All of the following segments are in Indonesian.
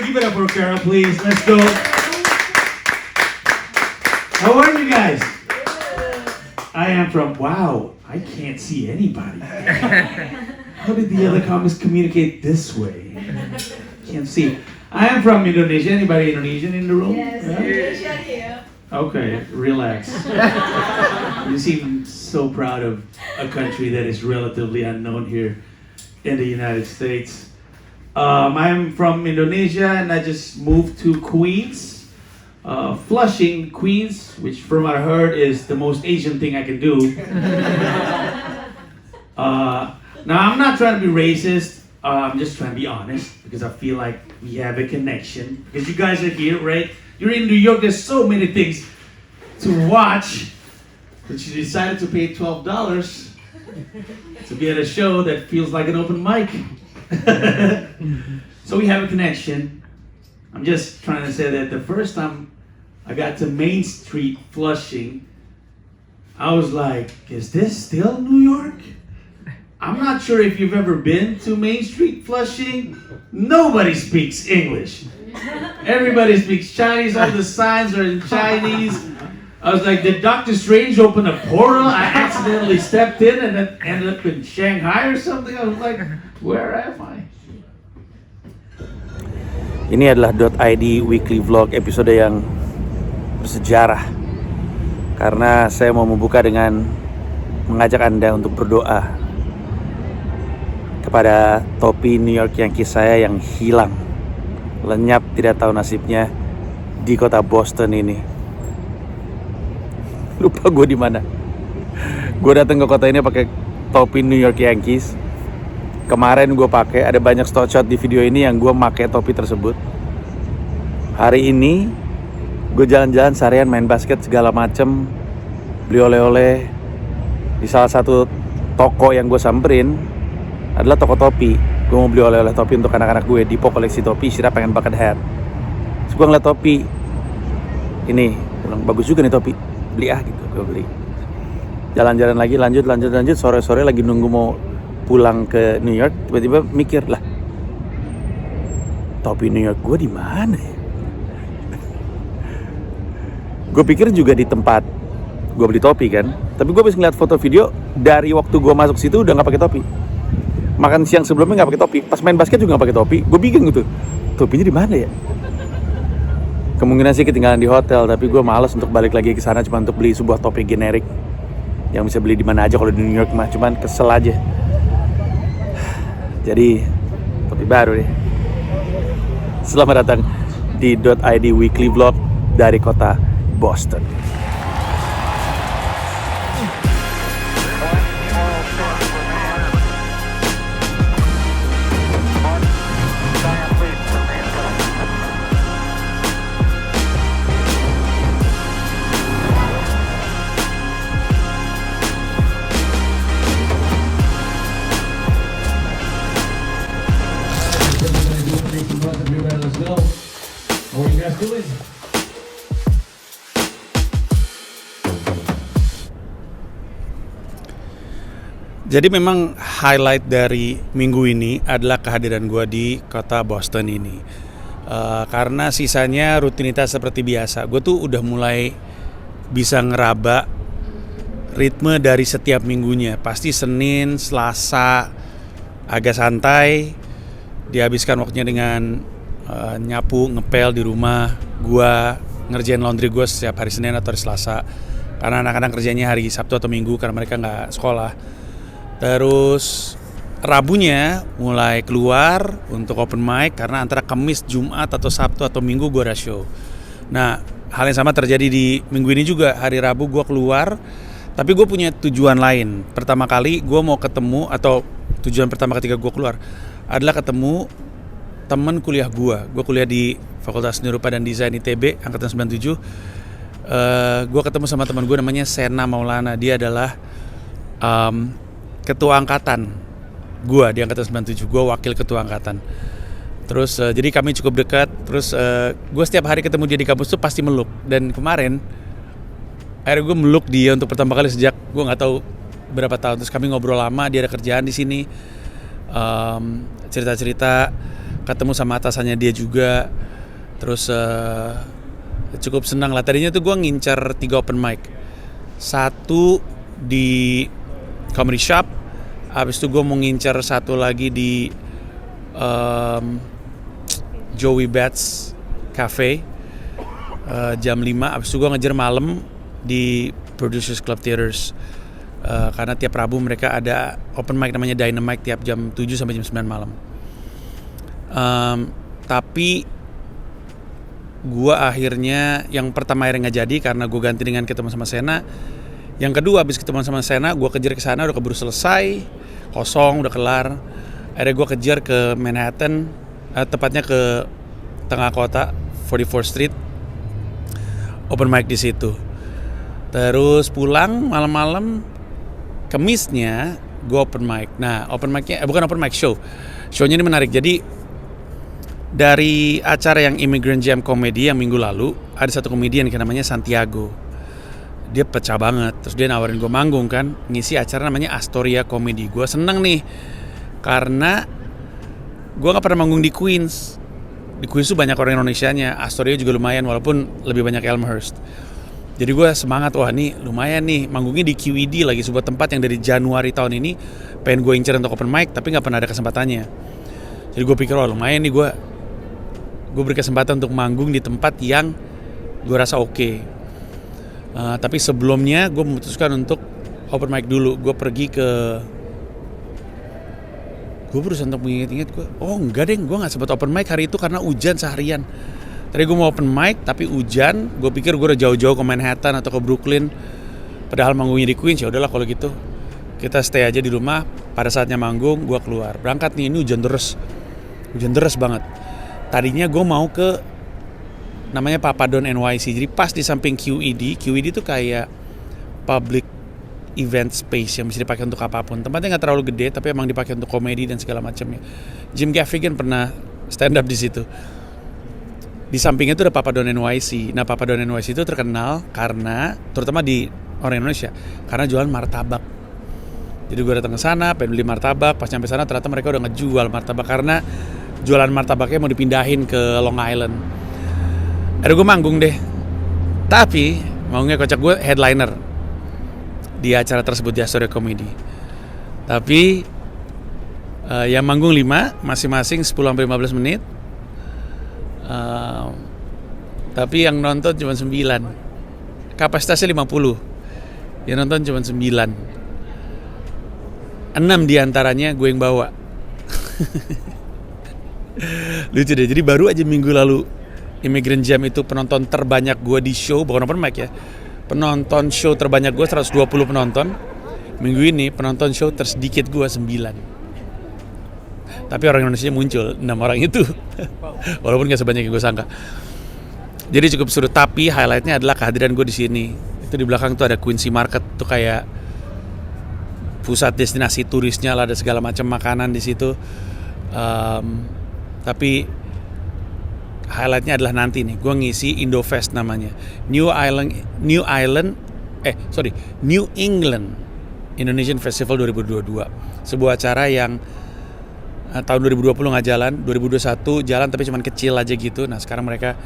Give it up for Carol, please. Let's go. How are you guys? I am from, wow, I can't see anybody. How did the other comics communicate this way? Can't see. I am from Indonesia. Anybody Indonesian in the room? Yes, Yeah? Indonesia here. Okay, relax. You seem so proud of a country that is relatively unknown here in the United States. I'm from Indonesia and I just moved to Queens, Flushing, Queens, which from what I heard is the most Asian thing I can do. Now I'm not trying to be racist, I'm just trying to be honest because I feel like we have a connection. Because you guys are here, right? You're in New York, there's so many things to watch, but you decided to pay $12 to be at a show that feels like an open mic. So we have a connection. I'm just trying to say that the first time I got to Main Street, Flushing, I was like, is this still New York? I'm not sure if you've ever been to Main Street, Flushing. Nobody speaks English. Everybody speaks Chinese, all the signs are in Chinese. I was like, did Doctor Strange open a portal? I accidentally stepped in and then ended up in Shanghai or something. I was like, where am I? Ini adalah .id weekly vlog episode yang bersejarah. Karena saya mau membuka dengan mengajak Anda untuk berdoa kepada topi New York Yankees saya yang hilang, lenyap tidak tahu nasibnya di kota Boston ini. Lupa gue di mana. Gue datang ke kota ini pakai topi New York Yankees. Kemarin gue pakai, ada banyak stock shot di video ini yang gue pakai topi tersebut. Hari ini gue jalan-jalan seharian main basket segala macem, beli oleh-oleh. Di salah satu toko yang gue samperin adalah toko topi. Gue mau beli oleh-oleh topi untuk anak-anak gue. Dipo koleksi topi, Syira pengen bucket hat. Terus gue ngeliat topi, ini bilang bagus juga nih topi, beli gitu. Gue beli. Jalan-jalan lagi, lanjut. Sore-sore lagi nunggu mau pulang ke New York, tiba-tiba mikir lah, topi New York gue di mana ya? Gue pikir juga di tempat gue beli topi kan, tapi gue bisa ngeliat foto video dari waktu gue masuk situ udah nggak pakai topi. Makan siang sebelumnya nggak pakai topi, pas main basket juga nggak pakai topi. Gue bingung gitu, topinya di mana ya? Kemungkinan sih ketinggalan di hotel, tapi gue malas untuk balik lagi ke sana cuma untuk beli sebuah topi generik yang bisa beli di mana aja kalau di New York mah, cuman kesel aja. Jadi topi baru deh. Selamat datang di .id weekly vlog dari kota Boston. Jadi memang highlight dari minggu ini adalah kehadiran gue di kota Boston ini. Karena sisanya rutinitas seperti biasa. Gue tuh udah mulai bisa ngeraba ritme dari setiap minggunya. Pasti Senin, Selasa agak santai, dihabiskan waktunya dengan nyapu, ngepel di rumah. Gue ngerjain laundry gue setiap hari Senin atau hari Selasa. Karena anak-anak kerjanya hari Sabtu atau Minggu karena mereka gak sekolah. Terus Rabunya mulai keluar untuk open mic karena antara Kamis, Jumat atau Sabtu atau Minggu gue ada show. Nah, hal yang sama terjadi di minggu ini juga. Hari Rabu gue keluar, tapi gue punya tujuan lain. Pertama kali gue mau ketemu, atau tujuan pertama ketika gue keluar adalah ketemu teman kuliah gue. Gue kuliah di Fakultas Seni Rupa dan Desain ITB angkatan 97. Gue ketemu sama teman gue namanya Sena Maulana. Dia adalah ketua angkatan gue di angkatan 97, gue wakil ketua angkatan. Terus jadi kami cukup dekat. Terus gue setiap hari ketemu dia di kampus tuh pasti meluk. Dan kemarin akhirnya gue meluk dia untuk pertama kali sejak gue nggak tahu berapa tahun. Terus kami ngobrol lama, dia ada kerjaan di sini, cerita-cerita ketemu sama atasannya dia juga. Terus cukup senang lah. Tadinya tuh gue ngincar 3 open mic. 1 di Comedy Shop, habis itu gue mau ngincar 1 lagi di Joey Bats Cafe jam 5. Habis itu gue ngejar malam di Producers Club Theaters, karena tiap Rabu mereka ada open mic namanya Dynamite tiap jam 7 sampai jam 9 malam. Tapi gue akhirnya yang pertama akhirnya nggak jadi karena gue ganti dengan ketemu sama Sena. Yang kedua habis ketemu sama Sena gue kejar ke sana, udah keburu selesai, kosong, udah kelar. Akhirnya gue kejar ke Manhattan, tepatnya ke tengah kota, 44th Street, open mic di situ. Terus pulang malam-malam, Kemisnya gue open mic. Nah open micnya bukan open mic, shownya ini menarik. Jadi dari acara yang Immigrant Jam Comedy yang minggu lalu, ada satu komedian yang namanya Santiago. Dia pecah banget, terus dia nawarin gue manggung kan, ngisi acara namanya Astoria Comedy. Gue seneng nih, karena gue gak pernah manggung di Queens. Di Queens tuh banyak orang Indonesianya, Astoria juga lumayan walaupun lebih banyak Elmhurst. Jadi gue semangat, wah nih lumayan nih, manggungnya di QED lagi, sebuah tempat yang dari Januari tahun ini pengen gue incer untuk open mic tapi gak pernah ada kesempatannya. Jadi gue pikir, wah lumayan nih gue berkesempatan untuk manggung di tempat yang gue rasa oke. Tapi sebelumnya gue memutuskan untuk open mic dulu. Gue berusaha untuk mengingat-ingat, enggak deh, gue gak sempat open mic hari itu karena hujan seharian. Tadi gue mau open mic tapi hujan. Gue pikir gue udah jauh-jauh ke Manhattan atau ke Brooklyn, padahal manggungnya di Queens. Ya udahlah kalau gitu kita stay aja di rumah. Pada saatnya manggung gue keluar, berangkat nih, ini hujan deras banget. Tadinya gue mau ke namanya Papadon NYC, jadi pas di samping QED itu kayak public event space yang bisa dipakai untuk apapun. Tempatnya nggak terlalu gede tapi emang dipakai untuk komedi dan segala macamnya. Jim Gaffigan pernah stand up di situ. Di sampingnya itu ada Papadon NYC. Nah Papadon NYC itu terkenal karena, terutama di orang Indonesia, karena jualan martabak. Jadi gue datang ke sana pengen beli martabak, pas nyampe sana ternyata mereka udah ngejual martabak karena jualan martabaknya mau dipindahin ke Long Island. Akhirnya gue manggung deh. Tapi manggungnya kocak, gue headliner di acara tersebut di Astoria Comedy. Tapi yang manggung 5, masing-masing 10-15 menit. Tapi yang nonton cuma 9. Kapasitasnya 50. Yang nonton cuma 9. 6 diantaranya gue yang bawa. Lucu deh, jadi baru aja minggu lalu Immigrant Jam itu penonton terbanyak gue di show, bukan open mic ya. Penonton show terbanyak gue 120 penonton. Minggu ini penonton show tersedikit gue 9. Tapi orang Indonesia muncul 6 orang itu. Walaupun gak sebanyak yang gue sangka. Jadi cukup seru, tapi highlightnya adalah kehadiran gue di sini. Itu di belakang tuh ada Quincy Market, tuh kayak pusat destinasi turisnya lah, ada segala macam makanan di situ. Tapi highlightnya adalah nanti nih, gue ngisi Indofest namanya, New England Indonesian Festival 2022. Sebuah acara yang tahun 2020 nggak jalan, 2021 jalan tapi cuman kecil aja gitu. Nah sekarang mereka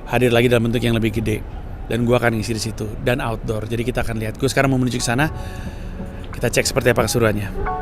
hadir lagi dalam bentuk yang lebih gede, dan gue akan ngisi di situ dan outdoor. Jadi kita akan lihat. Gue sekarang mau menuju ke sana, kita cek seperti apa keseruannya.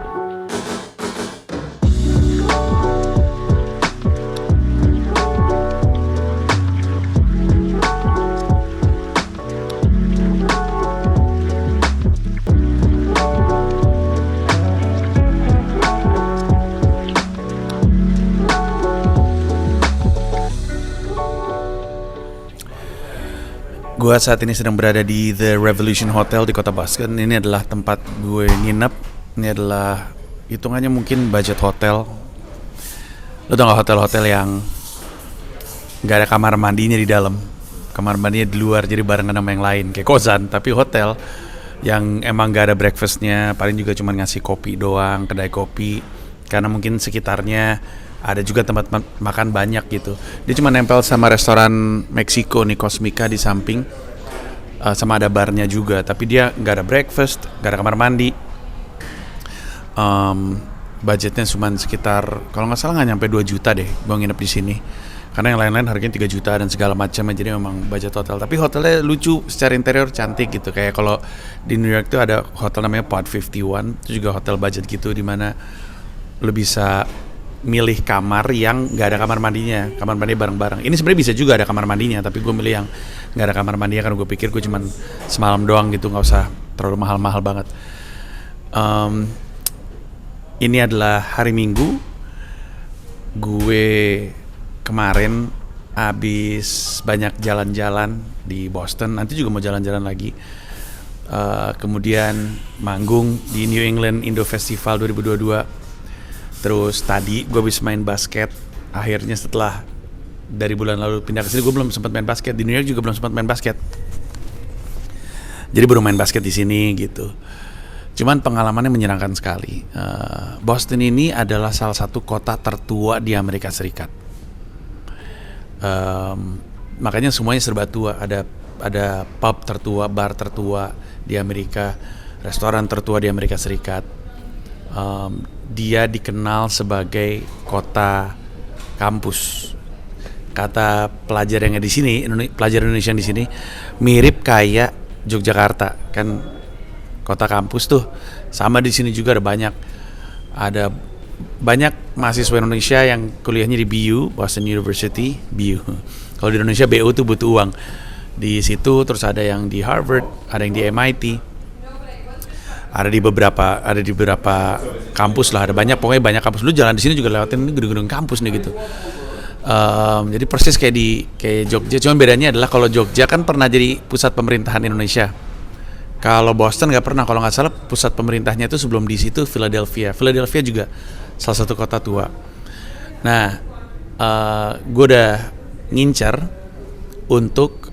Gue saat ini sedang berada di The Revolution Hotel di kota Boston. Ini adalah tempat gue nginep. Ini adalah hitungannya mungkin budget hotel. Lo tau gak hotel-hotel yang gak ada kamar mandinya di dalam, kamar mandinya di luar, jadi barengan sama yang lain, kayak kosan. Tapi hotel yang emang gak ada breakfastnya, paling juga cuma ngasih kopi doang, kedai kopi, karena mungkin sekitarnya ada juga tempat makan banyak gitu. Dia cuma nempel sama restoran Meksiko nih, Cosmica di samping, sama ada barnya juga. Tapi dia nggak ada breakfast, nggak ada kamar mandi. budgetnya cuma sekitar, kalau nggak salah nggak nyampe 2 juta deh gue nginep di sini. Karena yang lain-lain harganya 3 juta dan segala macam, jadi memang budget hotel. Tapi hotelnya lucu, secara interior cantik gitu. Kayak kalau di New York tuh ada hotel namanya Pod 51, itu juga hotel budget gitu, dimana lo bisa milih kamar yang nggak ada kamar mandinya bareng-bareng. Ini sebenarnya bisa juga ada kamar mandinya, tapi gue milih yang nggak ada kamar mandinya karena gue pikir gue cuman semalam doang gitu, nggak usah terlalu mahal-mahal banget. Ini adalah hari Minggu. Gue kemarin abis banyak jalan-jalan di Boston, nanti juga mau jalan-jalan lagi. Kemudian manggung di New England Indo Festival 2022. Terus tadi gue habis main basket. Akhirnya setelah dari bulan lalu pindah ke sini, gue belum sempat main basket. Di New York juga belum sempat main basket. Jadi baru main basket di sini gitu. Cuman pengalamannya menyenangkan sekali. Boston ini adalah salah satu kota tertua di Amerika Serikat. Makanya semuanya serba tua. Ada pub tertua, bar tertua di Amerika, restoran tertua di Amerika Serikat. Dia dikenal sebagai kota kampus. Kata pelajar yang di sini, pelajar Indonesia yang di sini, mirip kayak Yogyakarta, kan kota kampus tuh. Sama di sini juga ada banyak mahasiswa Indonesia yang kuliahnya di BU, Boston University, BU. Kalau di Indonesia BU tuh butuh uang. Di situ terus ada yang di Harvard, ada yang di MIT. Ada di beberapa kampus lah, pokoknya banyak kampus. Lu jalan di sini juga lewatin ini gedung-gedung kampus nih gitu. Jadi persis kayak Jogja, cuma bedanya adalah kalau Jogja kan pernah jadi pusat pemerintahan Indonesia. Kalau Boston nggak pernah, kalau nggak salah pusat pemerintahnya itu sebelum di situ Philadelphia. Philadelphia juga salah satu kota tua. Nah, gue udah ngincar untuk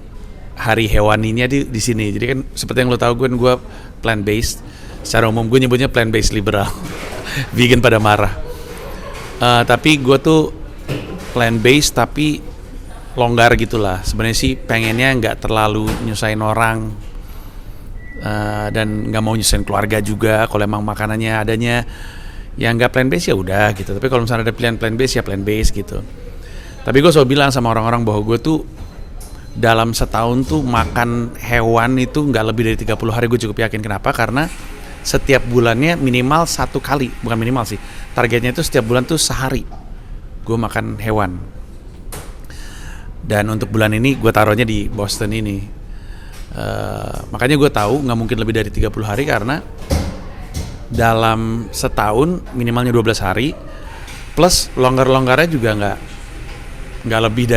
hari hewaninya di sini. Jadi kan seperti yang lo tahu, gue plant based. Secara umum gue nyebutnya plant based liberal. Vegan pada marah. Tapi gue tuh plant based tapi longgar gitulah. Sebenarnya sih pengennya nggak terlalu nyusahin orang. Dan nggak mau nyusahin keluarga juga. Kalau emang makanannya adanya yang nggak plant based ya udah gitu. Tapi kalau misalnya ada pilihan plant based ya plant based gitu. Tapi gue selalu bilang sama orang-orang bahwa gue tuh dalam setahun tuh makan hewan itu nggak lebih dari 30 hari. Gue cukup yakin. Kenapa? Karena setiap bulannya minimal 1 kali, bukan minimal sih, targetnya itu setiap bulan tuh sehari gue makan hewan. Dan untuk bulan ini gue taruhnya di Boston ini. Makanya gue tahu nggak mungkin lebih dari 30 hari karena dalam setahun minimalnya 12 hari plus longgar-longgarnya juga nggak lebih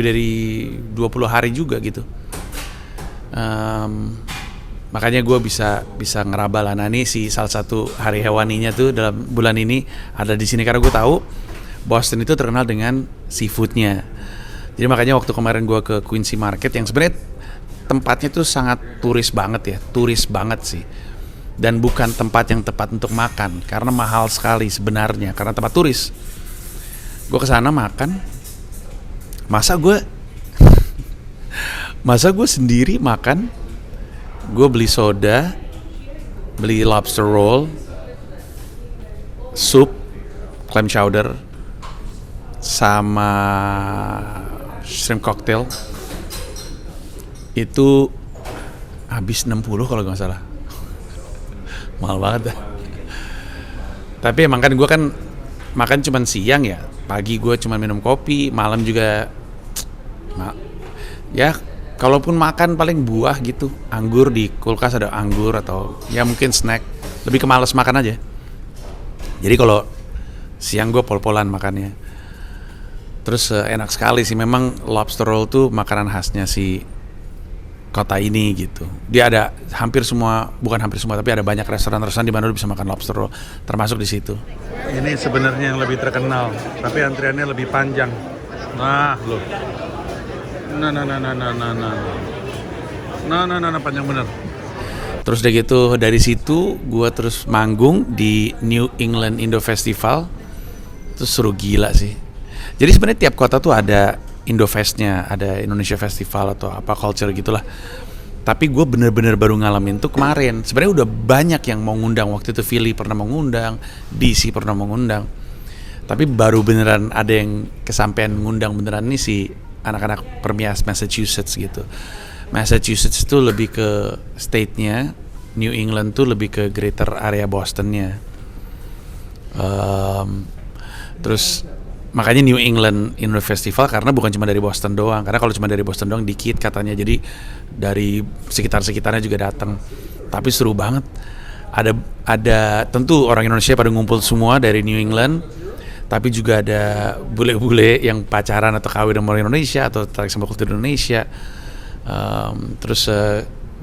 dari 20 hari juga gitu. Makanya gue bisa ngeraba lah. Nah ini salah satu hari hewaninya tuh dalam bulan ini ada di sini karena gue tahu Boston itu terkenal dengan seafoodnya. Jadi makanya waktu kemarin gue ke Quincy Market yang sebenarnya tempatnya tuh sangat turis banget sih. Dan bukan tempat yang tepat untuk makan karena mahal sekali sebenarnya karena tempat turis. Gue kesana makan, masa gue sendiri makan. Gue beli soda, beli lobster roll, sup, clam chowder, sama shrimp cocktail. Itu habis 60 kalau gak salah. Mahal banget dah. Tapi emang kan gue kan makan cuman siang ya. Pagi gue cuma minum kopi, malam juga ya kalaupun makan paling buah gitu, anggur di kulkas ada anggur atau ya mungkin snack. Lebih ke males makan aja. Jadi kalau siang gue pol-polan makannya. Terus enak sekali sih, memang lobster roll tuh makanan khasnya si kota ini gitu. Dia ada bukan hampir semua, tapi ada banyak restoran-restoran di mana lu bisa makan lobster roll, termasuk di situ. Ini sebenarnya yang lebih terkenal, tapi antriannya lebih panjang. Nah, loh. Nah, panjang bener. Terus udah gitu dari situ gue terus manggung di New England Indo Festival. Terus seru gila sih. Jadi sebenarnya tiap kota tuh ada Indofestnya, ada Indonesia Festival atau apa culture gitulah. Tapi gue bener-bener baru ngalamin tuh kemarin. Sebenarnya udah banyak yang mau ngundang, waktu itu Philly pernah mau ngundang, DC pernah mau ngundang. Tapi baru beneran ada yang kesampean ngundang beneran nih si anak-anak Permias Massachusetts gitu. Massachusetts itu lebih ke state-nya, New England tuh lebih ke greater area Boston-nya. Terus makanya New England Indoor Festival karena bukan cuma dari Boston doang. Karena kalau cuma dari Boston doang dikit katanya, jadi dari sekitar-sekitarnya juga datang. Tapi seru banget. Ada tentu orang Indonesia pada ngumpul semua dari New England. Tapi juga ada bule-bule yang pacaran atau kawin sama orang Indonesia atau tertarik sama kultur Indonesia. Terus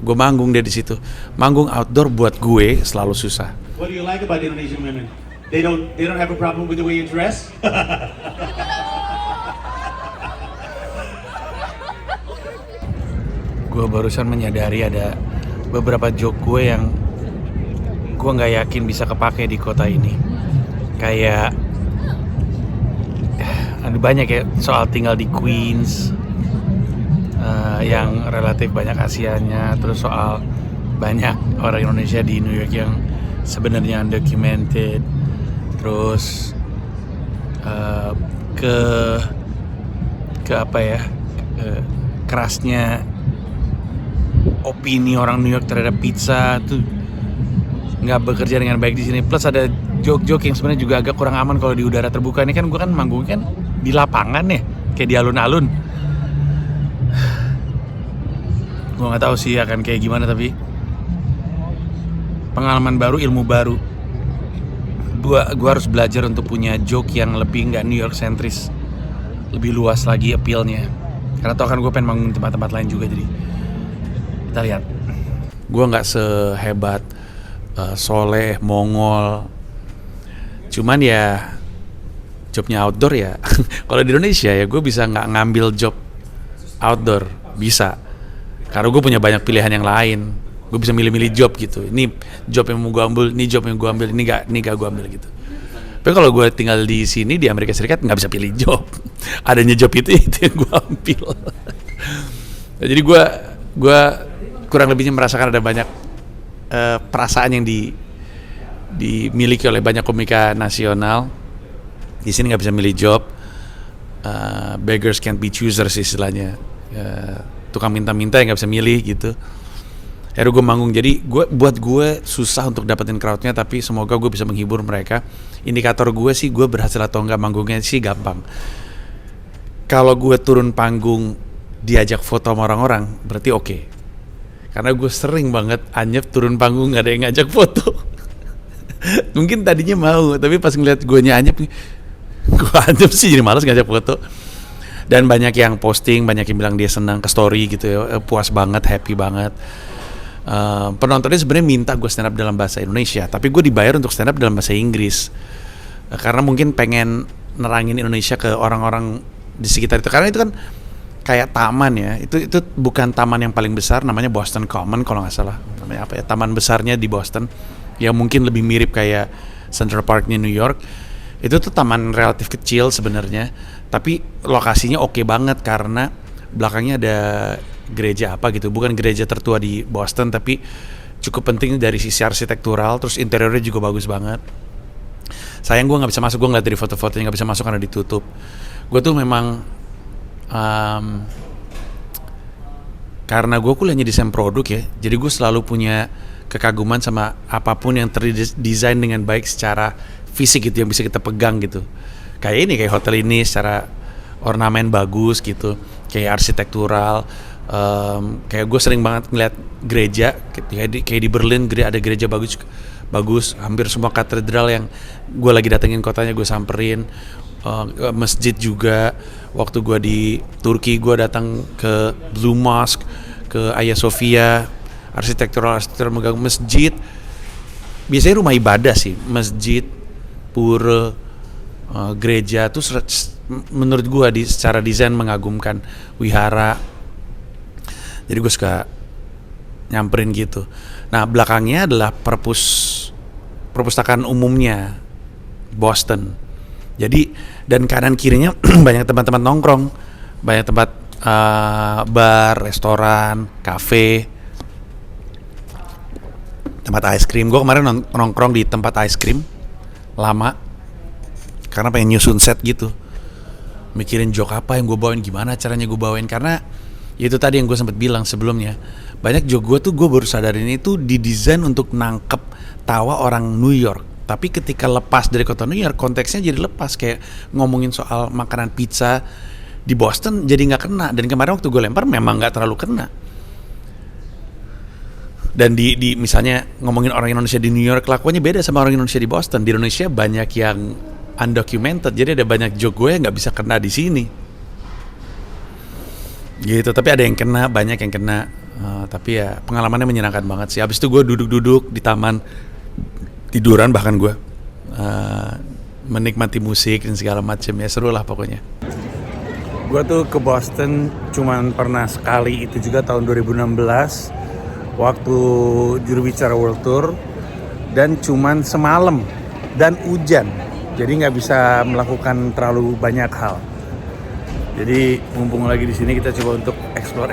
gue manggung dia di situ. Manggung outdoor buat gue selalu susah. What do you like about Indonesian women? They don't have a problem with the way you dress? Gue barusan menyadari ada beberapa joke gue yang gue nggak yakin bisa kepake di kota ini. Kayak ada banyak ya soal tinggal di Queens yang relatif banyak Asianya, terus soal banyak orang Indonesia di New York yang sebenarnya undocumented, terus ke apa ya, kerasnya opini orang New York terhadap pizza tuh nggak bekerja dengan baik di sini. Plus ada joke-joke yang sebenarnya juga agak kurang aman kalau di udara terbuka. Ini kan gue kan manggung kan di lapangan ya, kayak di alun-alun. Gue nggak tahu sih akan kayak gimana, tapi pengalaman baru, ilmu baru. Gue harus belajar untuk punya joke yang lebih nggak New York sentris, lebih luas lagi appeal-nya. Karena tau kan gue pengen manggung di tempat-tempat lain juga, jadi kita lihat. Gue nggak sehebat Soleh, Mongol. Cuman ya jobnya outdoor ya. Kalau di Indonesia ya gue bisa nggak ngambil job outdoor, bisa. Karena gue punya banyak pilihan yang lain. Gue bisa milih-milih job gitu. Ini job yang mau gue ambil, ini job yang gue ambil, ini gak gue ambil gitu. Tapi kalau gue tinggal di sini di Amerika Serikat nggak bisa pilih job. Adanya job itu yang gue ambil. Jadi gue kurang lebihnya merasakan ada banyak perasaan yang dimiliki oleh banyak komika nasional. Di sini nggak bisa milih job. Beggars can't be choosers istilahnya. Tukang minta-minta yang nggak bisa milih gitu. Akhirnya gue manggung, jadi buat gue susah untuk dapetin crowdnya, tapi semoga gue bisa menghibur mereka. Indikator gue sih gue berhasil atau enggak manggungnya sih gampang. Kalau gue turun panggung diajak foto sama orang-orang berarti oke. Karena gue sering banget anyep turun panggung gak ada yang ngajak foto. Mungkin tadinya mau, tapi pas ngeliat gue anyep, gue anyep sih jadi malas ngajak foto. Dan banyak yang posting, banyak yang bilang dia senang ke story gitu ya, puas banget, happy banget. Penontonnya sebenarnya minta gue stand up dalam bahasa Indonesia, tapi gue dibayar untuk stand up dalam bahasa Inggris. Karena mungkin pengen nerangin Indonesia ke orang-orang di sekitar itu. Karena itu kan kayak taman ya, itu bukan taman yang paling besar, namanya Boston Common kalau nggak salah. Namanya apa ya, taman besarnya di Boston, yang mungkin lebih mirip kayak Central Parknya New York. Itu tuh taman relatif kecil sebenarnya, tapi lokasinya oke banget karena belakangnya ada gereja apa gitu, bukan gereja tertua di Boston tapi cukup penting dari sisi arsitektural, terus interiornya juga bagus banget. Sayang gue nggak bisa masuk, gue ngeliat dari foto-fotonya nggak bisa masuk karena ditutup. Gue tuh memang karena gue kuliahnya desain produk ya, jadi gue selalu punya kekaguman sama apapun yang terdesain dengan baik secara fisik gitu, yang bisa kita pegang gitu. Kayak ini, kayak hotel ini secara ornamen bagus gitu, kayak arsitektural. Kayak gue sering banget ngeliat gereja kayak di Berlin, ada gereja bagus, hampir semua katedral yang gue lagi datengin kotanya gue samperin. Masjid juga, waktu gue di Turki gue datang ke Blue Mosque, ke Hagia Sophia, arsitektural megah. Masjid biasanya rumah ibadah sih, masjid, pura, gereja tuh menurut gue secara desain mengagumkan, wihara. Jadi gue suka nyamperin gitu. Nah belakangnya adalah perpustakaan umumnya Boston. Jadi dan kanan kirinya banyak tempat-tempat nongkrong, banyak tempat bar, restoran, kafe. tempat ice cream. Gue kemarin nongkrong di tempat ice cream lama karena pengen nyusun set gitu, mikirin joke apa yang gue bawain, gimana caranya gue bawain. Karena ya itu tadi yang gue sempat bilang sebelumnya, banyak joke gue tuh gue baru sadarin itu didesain untuk nangkep tawa orang New York, tapi ketika lepas dari kota New York konteksnya jadi lepas. Kayak ngomongin soal makanan pizza di Boston jadi nggak kena, dan kemarin waktu gue lempar memang nggak terlalu kena. Dan di misalnya ngomongin orang Indonesia di New York, kelakuannya beda sama orang Indonesia di Boston. Di Indonesia banyak yang undocumented, jadi ada banyak joke gue yang nggak bisa kena di sini gitu. Tapi ada yang kena, banyak yang kena. Tapi ya pengalamannya menyenangkan banget sih. Habis itu gue duduk-duduk di taman, tiduran bahkan gue, menikmati musik dan segala macam. Ya seru lah pokoknya. Gue tuh ke Boston cuman pernah sekali, itu juga tahun 2016 waktu juru bicara World Tour, dan cuman semalam dan hujan, jadi nggak bisa melakukan terlalu banyak hal. Jadi mumpung lagi di sini kita coba untuk explore.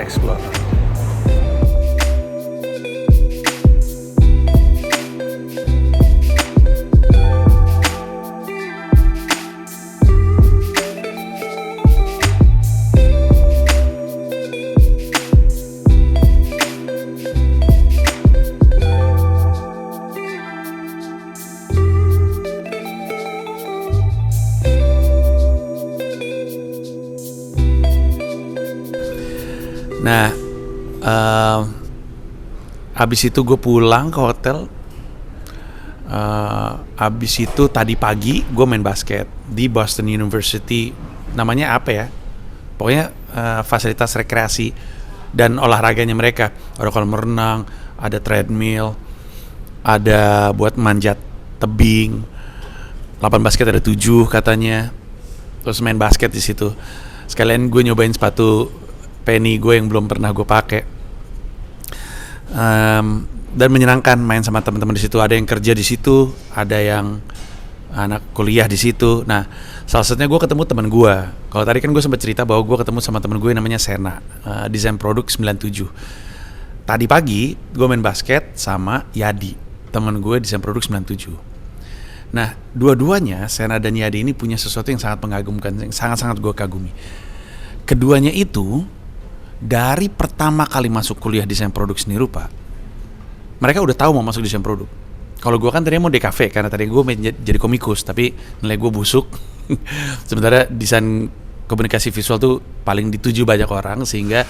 Nah, abis itu gue pulang ke hotel. Abis itu tadi pagi gue main basket di Boston University. Namanya apa ya? Pokoknya fasilitas rekreasi dan olahraganya mereka. Ada kolam renang, ada treadmill, ada buat manjat tebing. Lapangan basket ada 7 katanya. Terus main basket di situ. Sekalian gue nyobain sepatu penny gue yang belum pernah gue pakai, dan menyenangkan main sama teman-teman di situ. Ada yang kerja di situ, ada yang anak kuliah di situ. Nah, salah satunya gue ketemu teman gue. Kalau tadi kan gue sempat cerita bahwa gue ketemu sama teman gue yang namanya Sena, desain produk 97. Tadi pagi gue main basket sama Yadi, teman gue desain produk 97. Nah, dua-duanya Sena dan Yadi ini punya sesuatu yang sangat mengagumkan, yang sangat-sangat gue kagumi. Keduanya itu dari pertama kali masuk kuliah desain produk seni rupa, mereka udah tahu mau masuk desain produk. Kalau gue kan tadinya mau DKV karena tadi gue jadi komikus, tapi nilai gue busuk. Sementara desain komunikasi visual tuh paling dituju banyak orang, sehingga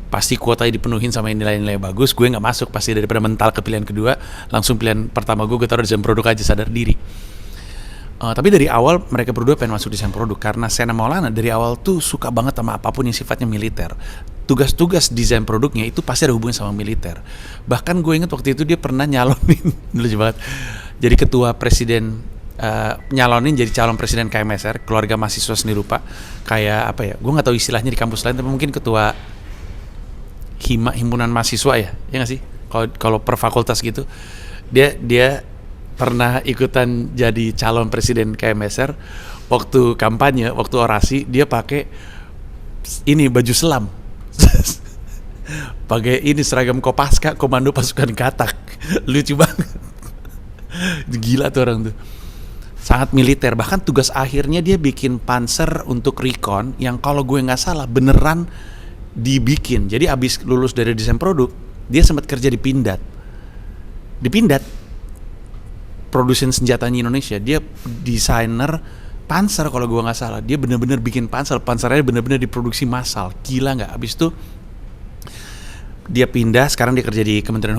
pasti kuotanya dipenuhin sama nilai-nilai bagus. Gue nggak masuk, pasti daripada mental ke pilihan kedua, langsung pilihan pertama gue taruh desain produk aja, sadar diri. Tapi dari awal mereka berdua pengen masuk desain produk karena Sena Maulana dari awal tuh suka banget sama apapun yang sifatnya militer. Tugas-tugas desain produknya itu pasti ada hubungan sama militer. Bahkan gue ingat waktu itu dia pernah nyalonin lucu banget, jadi ketua presiden, nyalonin jadi calon presiden KMSR, keluarga mahasiswa seni rupa. Kayak apa ya, gue nggak tahu istilahnya di kampus lain, tapi mungkin ketua himpunan mahasiswa ya nggak sih? Kalau per fakultas gitu, dia pernah ikutan jadi calon presiden KMSR. Waktu kampanye, waktu orasi, dia pakai ini baju selam, pakai ini seragam Kopaska, Komando Pasukan Katak. Lucu banget, gila tuh orang tuh, sangat militer. Bahkan tugas akhirnya dia bikin panser untuk recon yang kalau gue nggak salah beneran dibikin. Jadi abis lulus dari desain produk, dia sempat kerja di Pindad produsen senjatanya Indonesia. Dia desainer panser kalau gue nggak salah. Dia bener-bener bikin pansernya bener-bener diproduksi massal. Gila nggak? Abis itu dia pindah, sekarang dia kerja di Kementerian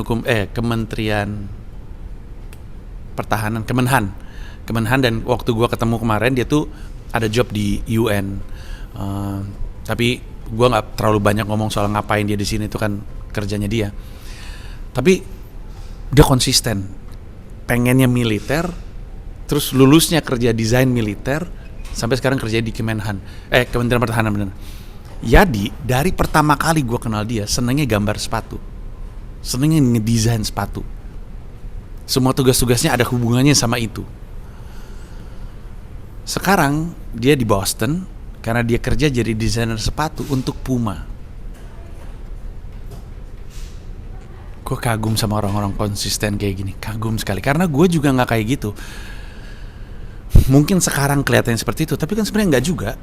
Pertahanan, Kemenhan. Dan waktu gue ketemu kemarin, dia tuh ada job di UN. Tapi gue nggak terlalu banyak ngomong soal ngapain dia di sini, itu kan kerjanya dia. Tapi dia konsisten, pengennya militer, terus lulusnya kerja desain militer, sampai sekarang kerja di Kemenhan, Kementerian Pertahanan bener. Yadi dari pertama kali gue kenal dia senengnya gambar sepatu, senengnya ngedesain sepatu. Semua tugas-tugasnya ada hubungannya sama itu. Sekarang dia di Boston karena dia kerja jadi desainer sepatu untuk Puma. Gue kagum sama orang-orang konsisten kayak gini, kagum sekali. Karena gue juga nggak kayak gitu. Mungkin sekarang kelihatannya seperti itu, tapi kan sebenarnya nggak juga.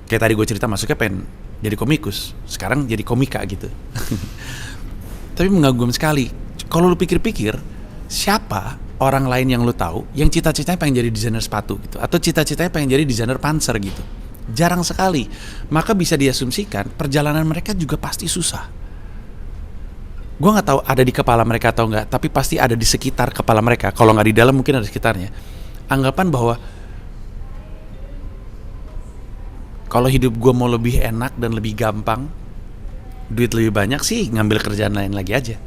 Kayak tadi gue cerita masuknya pengen jadi komikus, sekarang jadi komika gitu. Tapi mengagum sekali. Kalau lu pikir-pikir, siapa orang lain yang lu tahu yang cita-citanya pengen jadi desainer sepatu gitu, atau cita-citanya pengen jadi desainer panser gitu? Jarang sekali. Maka bisa diasumsikan perjalanan mereka juga pasti susah. Gue nggak tahu ada di kepala mereka atau nggak, tapi pasti ada di sekitar kepala mereka. Kalau nggak di dalam, mungkin ada di sekitarnya. Anggapan bahwa kalau hidup gue mau lebih enak dan lebih gampang, duit lebih banyak sih, ngambil kerjaan lain lagi aja.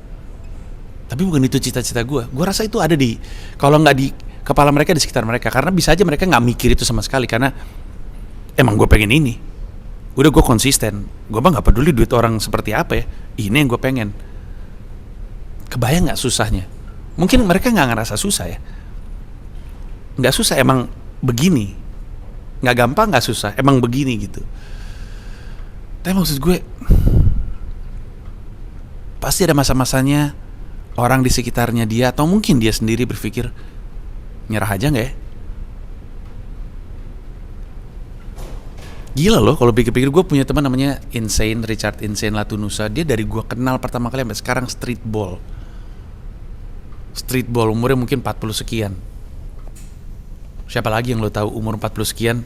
Tapi bukan itu cita-cita gue. Gue rasa itu ada di, kalau nggak di kepala mereka, di sekitar mereka. Karena bisa aja mereka nggak mikir itu sama sekali, karena emang gue pengen ini. Udah gue konsisten. Gue mah nggak peduli duit orang seperti apa ya. Ini yang gue pengen. Kebayang gak susahnya? Mungkin mereka gak ngerasa susah ya. Gak susah, emang begini. Gak gampang, gak susah, emang begini gitu. Tapi maksud gue, pasti ada masa-masanya orang di sekitarnya dia, atau mungkin dia sendiri berpikir, nyerah aja gak ya? Gila loh, kalau pikir-pikir. Gue punya teman namanya Richard Insane Latunusa. Dia dari gue kenal pertama kali sampai sekarang streetball, umurnya mungkin 40 sekian. Siapa lagi yang lo tahu umur 40 sekian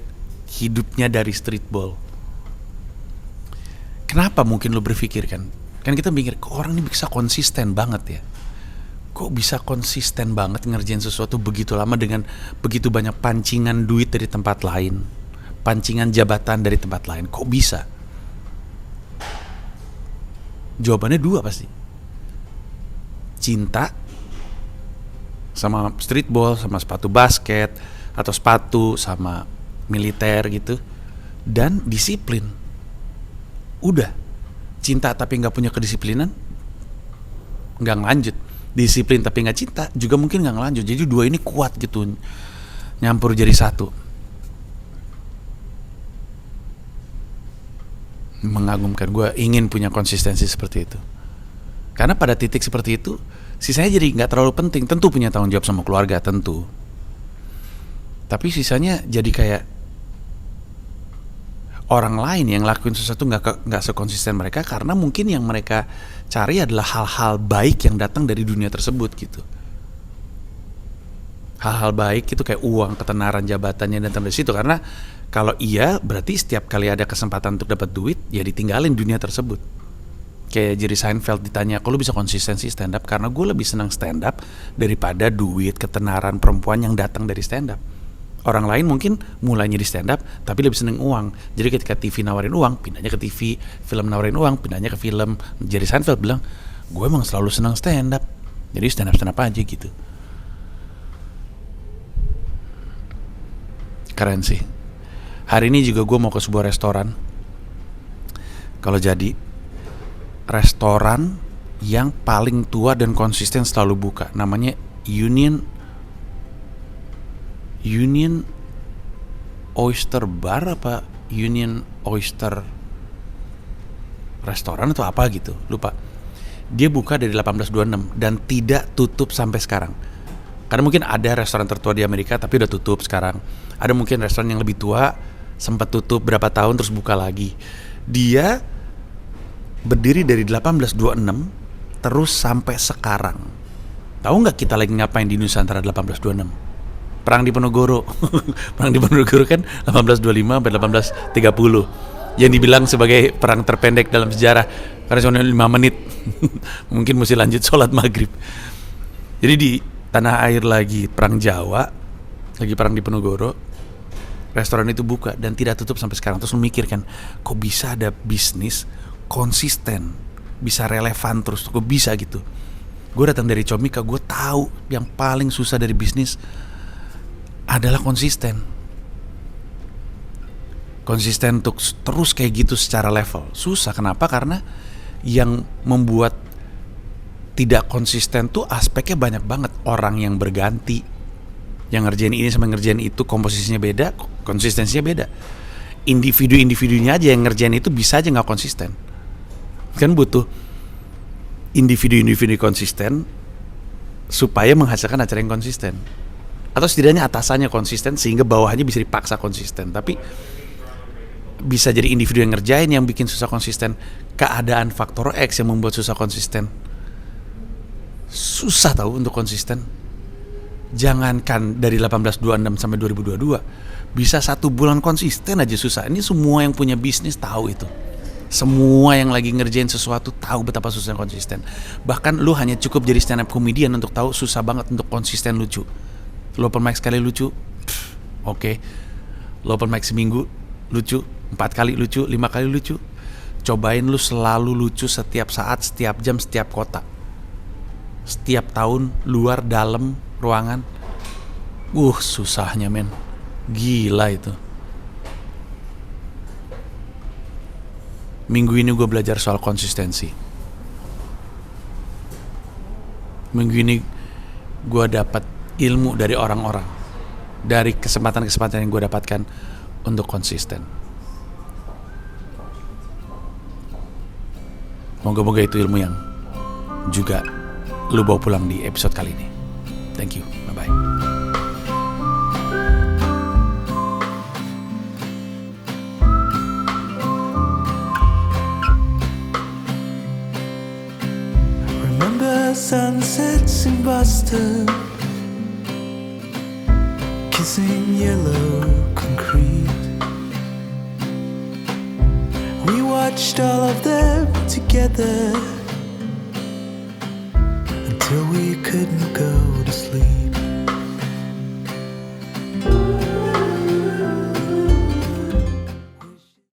hidupnya dari streetball? Kenapa mungkin lo berpikir kan kita mikir, kok orang ini bisa konsisten banget ya? Kok bisa konsisten banget ngerjain sesuatu begitu lama dengan begitu banyak pancingan duit dari tempat lain, pancingan jabatan dari tempat lain? Kok bisa? Jawabannya dua pasti. Cinta sama streetball, sama sepatu basket, atau sepatu sama militer gitu, dan disiplin. Udah, cinta tapi nggak punya kedisiplinan, nggak ngelanjut. Disiplin tapi nggak cinta juga mungkin nggak ngelanjut. Jadi dua ini kuat gitu, nyampur jadi satu. Mengagumkan. Gue ingin punya konsistensi seperti itu. Karena pada titik seperti itu, sisanya jadi nggak terlalu penting. Tentu punya tanggung jawab sama keluarga, tentu. Tapi sisanya jadi kayak orang lain yang lakuin sesuatu nggak sekonsisten mereka, karena mungkin yang mereka cari adalah hal-hal baik yang datang dari dunia tersebut gitu. Hal-hal baik itu kayak uang, ketenaran, jabatannya datang dari situ. Karena kalau iya, berarti setiap kali ada kesempatan untuk dapat duit, ya ditinggalin dunia tersebut. Kayak Jerry Seinfeld ditanya, kok lu bisa konsistensi stand up? Karena gue lebih senang stand up daripada duit, ketenaran, perempuan yang datang dari stand up. Orang lain mungkin mulainya di stand up, tapi lebih seneng uang. Jadi ketika TV nawarin uang, pindahnya ke TV. Film nawarin uang, pindahnya ke film. Jerry Seinfeld bilang, gue emang selalu senang stand up. Jadi stand up aja gitu. Keren sih. Hari ini juga gue mau ke sebuah restoran. Kalau jadi restoran yang paling tua dan konsisten selalu buka, namanya Union Oyster Bar apa Union Oyster Restoran atau apa gitu, lupa. Dia buka dari 1826 dan tidak tutup sampai sekarang. Karena mungkin ada restoran tertua di Amerika tapi udah tutup sekarang. Ada mungkin restoran yang lebih tua sempat tutup berapa tahun terus buka lagi. Dia berdiri dari 1826 terus sampai sekarang. Tahu nggak kita lagi ngapain di Nusantara 1826? Perang di Ponorogo. Perang di Ponorogo kan 1825 sampai 1830. Yang dibilang sebagai perang terpendek dalam sejarah karena cuma 5 menit. Mungkin mesti lanjut sholat maghrib. Jadi di tanah air lagi perang Jawa, lagi perang di Ponorogo, restoran itu buka dan tidak tutup sampai sekarang. Terus lu mikir kan, kok bisa ada bisnis konsisten, bisa relevan terus, kok bisa gitu. Gue datang dari Comika, gue tahu yang paling susah dari bisnis adalah konsisten. Konsisten untuk terus kayak gitu secara level susah. Kenapa? Karena yang membuat tidak konsisten tuh aspeknya banyak banget. Orang yang berganti, yang ngerjain ini sama ngerjain itu, komposisinya beda, konsistensinya beda. Individu-individunya aja yang ngerjain itu bisa aja gak konsisten. Kan butuh individu-individu konsisten supaya menghasilkan acara yang konsisten. Atau setidaknya atasannya konsisten sehingga bawahannya bisa dipaksa konsisten. Tapi bisa jadi individu yang ngerjain yang bikin susah konsisten. Keadaan faktor X yang membuat susah konsisten. Susah tahu untuk konsisten. Jangankan dari 1826 sampai 2022, bisa 1 bulan konsisten aja susah. Ini semua yang punya bisnis tahu itu. Semua yang lagi ngerjain sesuatu tahu betapa susahnya konsisten. Bahkan lu hanya cukup jadi stand up comedian untuk tahu susah banget untuk konsisten lucu. Lu open mic sekali lucu, oke. Lu open mic seminggu lucu, 4 kali lucu, 5 kali lucu. Cobain lu selalu lucu setiap saat, setiap jam, setiap kota. Setiap tahun, luar, dalam, ruangan. Susahnya men. Gila itu. Minggu ini gue belajar soal konsistensi. Minggu ini gue dapat ilmu dari orang-orang, dari kesempatan-kesempatan yang gue dapatkan untuk konsisten. Moga-moga itu ilmu yang juga lu bawa pulang di episode kali ini. Thank you, bye-bye. Sunsets in Boston, kissing yellow concrete. We watched all of them together until we couldn't go to sleep.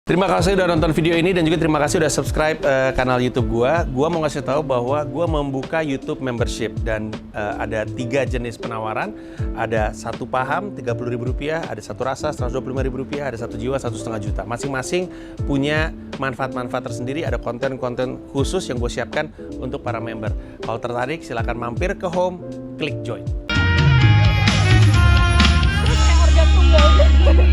Terima kasih udah nonton video ini dan juga terima kasih udah subscribe kanal YouTube gua. Gua mau ngasih tahu bahwa gua membuka YouTube membership dan ada 3 jenis penawaran. Ada 1 paham Rp30.000, ada 1 rasa Rp125.000, ada 1 jiwa Rp1,5 juta. Masing-masing punya manfaat-manfaat tersendiri. Ada konten-konten khusus yang gue siapkan untuk para member. Kalau tertarik silakan mampir ke home, klik join. Organ tunggal.